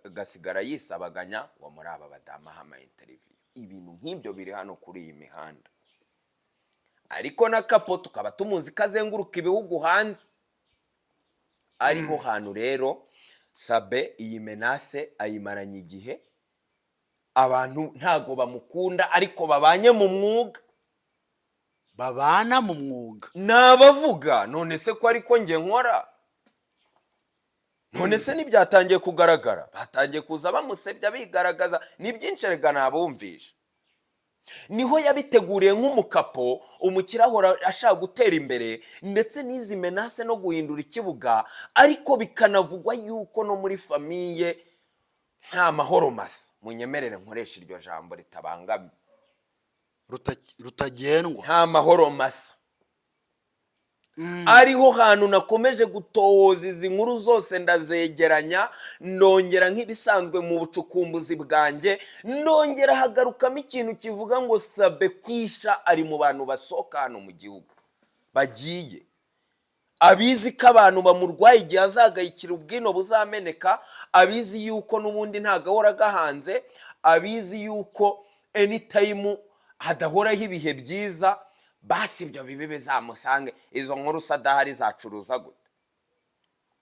gasigara yisabaganya ngo muri aba badama hama interview. Ibintu nk'ibyo biri hano kuri iyi mihanda. Ariko na kapo tukaba tumuzi kazenguruka ibihugu hanze. Ariho hantu rero Sabe iyi menase ayimaranye igihe, abantu ntago bamukunda ariko babanye mu mwuga. Babana mu mwuga. Nabavuga none se ko ariko nge nkora. None se nibyatangiye kugaragara, batangiye kuza bamusebya bigaragaza, ni byinshi rega nabumvisha. Niho yabiteguriye nk'umukapo, umukirahora ashaka gutera imbere, ndetse n'izi menase no guhindura ikibuga, ariko bikanavugwa yuko no muri famiye nta mahoro masa. Munyemerere nkoresha iryo jambo ritabangamye, rutagendwa. nta mahoro masa. Ariho hantu nakomeje gutohoza izi nkuru zose ndazegeranya, ndongera nk'ibisanzwe mu bucukumbuzi bwanjye, ndongera hagarukamo ikintu kivuga ngo Sabe kwisha ari mu bantu basohoka hano mu gihugu bagiye. Abizi ko abantu bamurwaye igihe azagayikira ubwino buzameneka, abizi yuko n'ubundi ntagahora gahanze, abizi yuko anytime hadahoraho ibihe byiza. Basi ibyo bibi bizamusange. Izo nkuru sadahari zacuruza gute?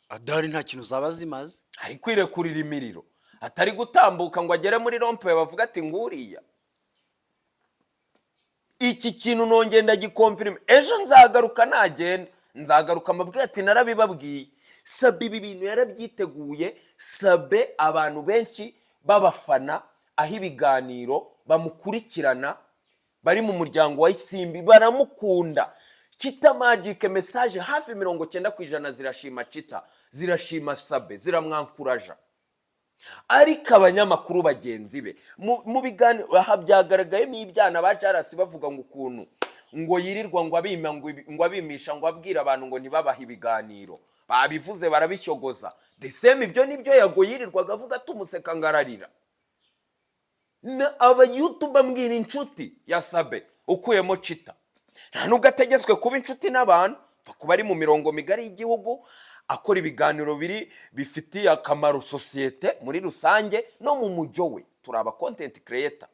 Adahari nta kintu zaba zimaze. Ari kwirekurira imiriro, atari gutambuka ngo agere muri rompe bavuga ati nguriya. Iki kintu nongenda gikonfirme. Ejo nzagaruka nagenda, nzagaruka mabwira ati narabibabwiye. Sabe ibi bintu yarabyiteguye. Sabe abantu benshi babafana aho ibiganiro bamukurikirana, bari mu muryango wa Isimbi baramukunda. Chita Magic message hafi 90% zirashima Chita, zirashima Sabe, ziramwankuraja. Ariko abanyamakuru bagenzi be mu biganiro byagaragayemo ibyana bajarasi bavuga ngo ukuntu ngo yirirwa ngo abimisha ngo abwira abantu ngo ntibabaha ibiganiro, babivuze barabishyogoza. The same ibyo nibyo yago yirirwaga avuga tumuseka ngararira. Na aba YouTube ambwira inshuti ya Sabe ukuyemo Chita, nta nubwo ategetswe kuba inshuti n'abantu, kuba ari mu mirongo migari y'igihugu akora ibiganiro bifitiye akamaro societe muri rusange no mu mujyo we. Turaba content creator.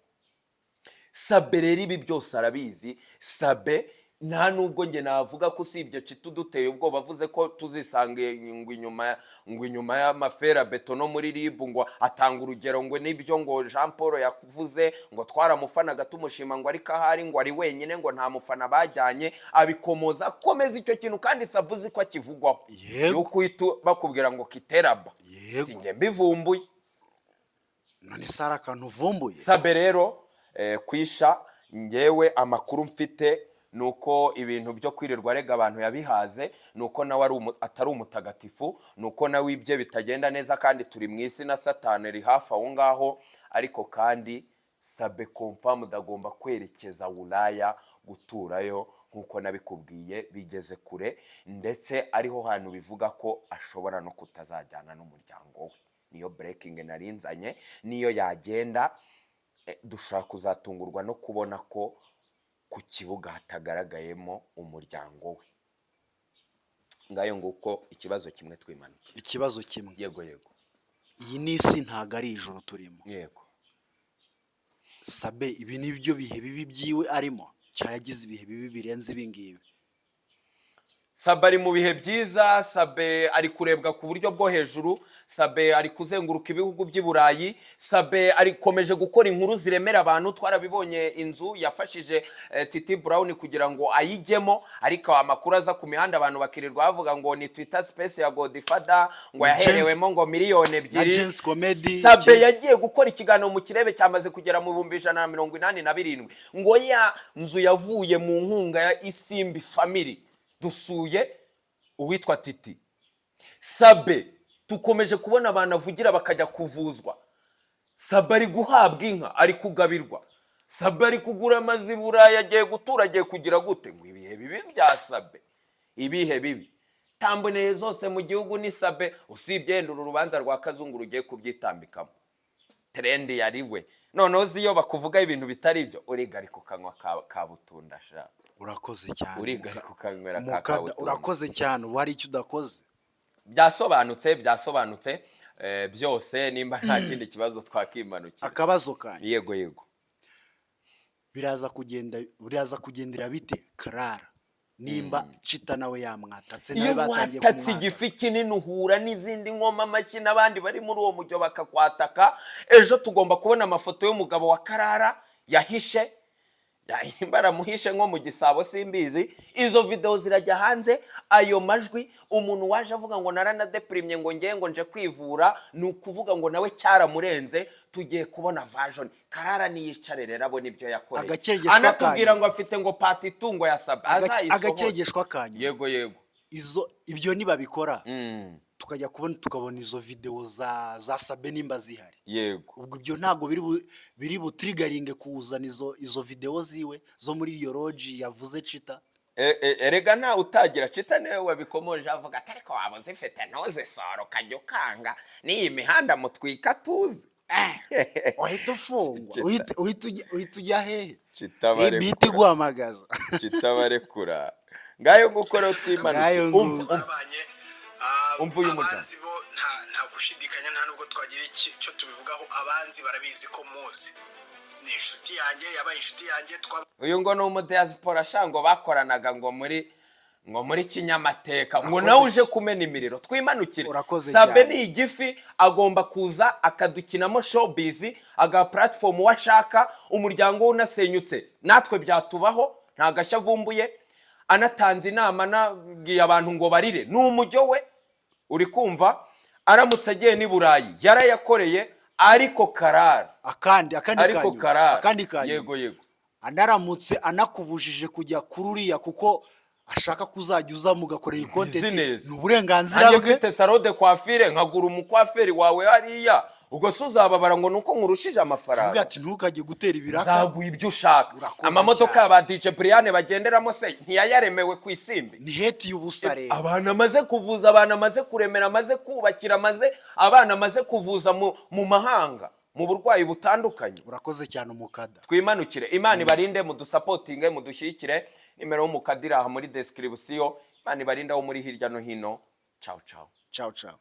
Sabe rero ibi byose arabizi. Sabe nta nubwo nge navuga ko usibye Chita duteye ubwo bavuze ko tuzisange ngo inyuma y'amafera beto no muri RIB, ngo atanga urugero ngo nibyo ngo Jean Paul yavuze ngo twaramufanaga tumushima ngo ariko ahari ngo ari wenyine ngo nta mufana bajyanye, abikomoza komeza icyo kintu kandi savuze ko akivugwaho. Yuko bakubwira ngo kiteraba, singe mbivumbuye. None sara akantu vumbuye. Sabe rero kwisha ngewe amakuru mfite nuko ibintu byo kwirirwa rega abantu yabihaze, nuko nawe atari umutagatifu, nuko nawe ibye bitagenda neza, kandi turi mu isi na Satani ri hafi aho ngaho. Ariko kandi Sabe confirm dagomba kwerekeza Ulaya guturayo nkuko nabikubwiye, bigeze kure, ndetse ariho hantu bivuga ko ashobora no kutazajyana n'umuryango we. Niyo breaking narinzanye, niyo yagenda dushaka kuzatungurwa no kubona ko ku kibuga hatagaragayemo umuryango we. Ngayo nguko ikibazo kimwe twimanukiye. Ikibazo kimwe. Yego. Iyi nisi ntago ari ijoro turimo. Yego. Sabe ibi nibyo bihe bibi byiwe arimo, cyayagize ibihe bibi birenze ibingibi. Sabe ari mu bihe byiza, Sabe ari kurebwa ku buryo bwo hejuru, Sabe ari kuzenguruka ibihugu by'i Burayi, Sabe ari komeje gukora inkuru ziremera abantu. Twarabibonye inzu yafashije Titi Brown kugira ngo ayijyemo, ariko amakuru aza ku mihanda abantu bakirirwa bavuga ngo ni Twitter space ya Godfather, ngo yaherewemo ngo miliyoni 2. Sabe yagiye gukora ikiganiro mu kirebe cyamaze kugera mu 187, ngo ya nzu yavuye mu nkunga ya Isimbi family. Dusuye uwitwa Titi. Sabe tukomeje kubona abantu avugira bakajya kuvuzwa. Sabe ari guhabwa inka, ari kugabirwa. Sabe ari kugura amazibura, yagiye gutura, agiye kugira gute? Ngo ibihe bibi bya Sabe, ibihe bibi tamboneye zose mu gihugu ni Sabe, usibye nduru rubanza rwa Kazungu rugiye kubyitambikamo. Trend yari we. Noneho ziyo bakuvuga ibintu bitari byo, uriga ari kukanywa ka butunda sha. Urakoze cyane. Uriga ari kukanywera Mukada, urakoze cyane. Wari icyo udakoze. Byasobanutse byose, nimba nta kindi kibazo twakimanukira. Akabazo kanye. Yego. Biraza kugendera bite CLARA nimba Chita nawe yamwatatse nawe batangiye kumwata. Watatse igifi kinini uhura n'izindi nkoma amashyi n'abandi bari muri uwo mujyo bakakwataka. Ejo tugomba kubona amafoto y'umugabo wa CLARA yahishe, baramuhishe nko mu gisabo simbizi. Izo video zirajya hanze, ayo majwi umuntu waje avuga ngo naranadeprimye ngo nje kwivura, ni ukuvuga ngo nawe cyaramurenze. Tugiye kubona version. CLARA niyicare rero abo nibyo yakoreye, anatubwira ngo afite ngo part 2 ngo ya Sabe agakegeshwa kanya. Yego ibyo nibabikora tukajya tukabona izo video za Sabe nimba zihari. Yego. Ubwo ibyo ntago biri butriggeringe kuzana izo video ziwe zo muri iyo lodge yavuze Chita. Erega nta utagira Chita newe wabikomoje avuga atari ko wabuze ifite noze soro kajyo kanga ni imihanda mutwika tuzi. Ohita ufungwa, uhita ujya hehe? Chita bare biti guhamagaza. Chita barekura ngayo gukora twimanutse. Uyu abanzi bo nta gushidikanya, nta nubwo twagira icyo tubivugaho. Abanzi barabizi ko muzi ni inshuti yanjye, yabaye inshuti yanjye. Uyu ngo ni umudiaspora shango bakoranaga ngo muri kinyamateka, ngo nawe uje kumena imiriro. Twimanukire. Sabe ni igifi, agomba kuza akadukinamo showbiz, aga platform washaka. Umuryango unasenyutse natwe byatubaho, nta gashya vumbuye. Anatanze inama nabwiye abantu ngo barire n'umujyo we. Uri kumva aramutse agiye ni Burayi yarayakoreye, ariko CLARA akandi kanyu. Yego. Anaramutse anakubujije kujya kururiya kuko ashaka kuzajya uza mugakorera content, ni uburenganzira bwe. Mfite salon de coiffure, nkagura umukwaferi wawe hariya, ubwo suzababara ngo nuko nkurushije amafaranga. Uvuga ati ntukajye gutera ibiraka, zaguha ibyo ushaka. Amamodoka ya ba DJ Brian bagenderamo se ntiyayaremewe ku Isimbi, ni heti y'ubusare. Abana amaze kuvuza, abana amaze kuremera, amaze kubakira, abana amaze kuvuza mu mahanga mu burwayi butandukanye. Urakoze cyane Umukada. Twimanukire. Imana ibarinde, mudusapotinge, mudushyigikire. Nimero y'Umukadira aha muri description. Imana ibarinde aho muri hirya no hino. Ciao. Ciao.